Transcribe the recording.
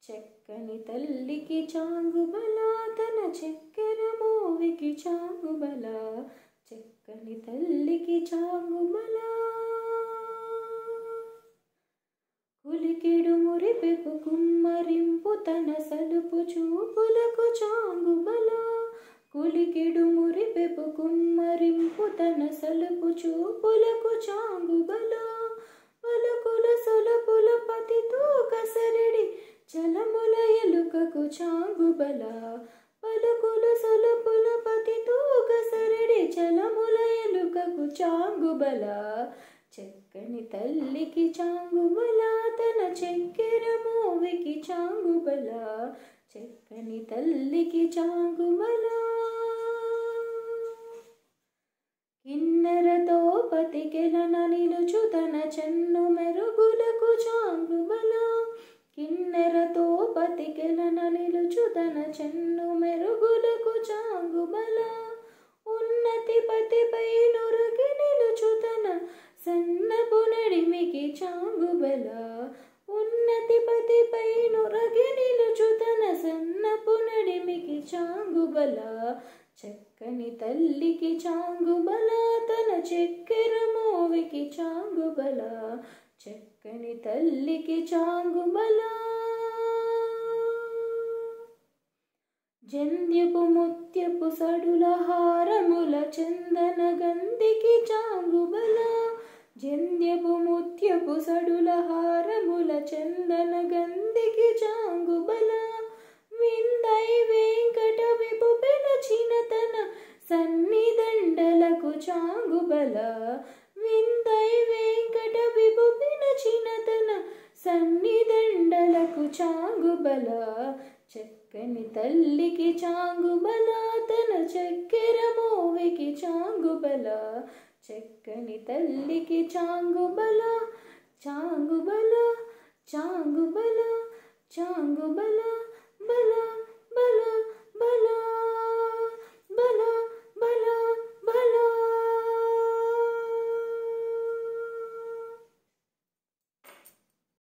చక్కని తల్లికి చాంగుబల తన చక్కెర మోవికి చాంగుబల చక్కని తల్లికి చాంగుబల కులికెడు మురిపెపు కుమ్మరింపు తన సలుపు చూపులకు చాంగుబల కులికెడు మురిపెపు కుమ్మరింపు తన సలుపు చూపులకు చాంగుబల పలుకుల సొలపుల పతితో కసరిడి చలముల ఎలుకకు చాంగుబల పలుకుల సొలపుల పతితో కసరిడి చలముల ఎలుకకు చాంగుబల చక్కని తల్లికి చాంగుబల తన చక్కెర మోవికి చాంగుబల చక్కని తల్లికి చాంగుబల కిన్నెరతో పతికెలన నిలుచు తన చెన్ను మెరుగులకు చాంగుబల కిన్నెరతో పతికెలన నిలుచు తన చెన్ను మెరుగులకు చాంగుబల ఉన్నతి పతిపై నురగి నిలుచు తన సన్నపు నడిమికి చాంగుబల ఉన్నతి పతిపై నురగి నిలుచు తన సన్నపు నడిమికి చాంగుబల చక్కని తల్లికి చాంగుబల తన చక్కెర మోవికి చాంగుబల చక్కని తల్లికి చాంగుబల జంధ్యపు ముత్యపు సడుల హారముల చందన గంధికి చాంగుబల జంధ్యపు ముత్యపు సడుల హారముల చందన గంధికి చాంగుబల విందై వెంకట విపు పిలచిన తన సన్నిదండలకు చాంగుబల విందై వెంకట విపు పిలచిన తన సన్నిదండలకు చాంగుబల చక్కని తల్లికి చాంగుబల తన చక్కెర మోవికి చాంగుబల చక్కని తల్లికి చాంగుబల చాంగుబల చాంగుబల చాంగుబల బల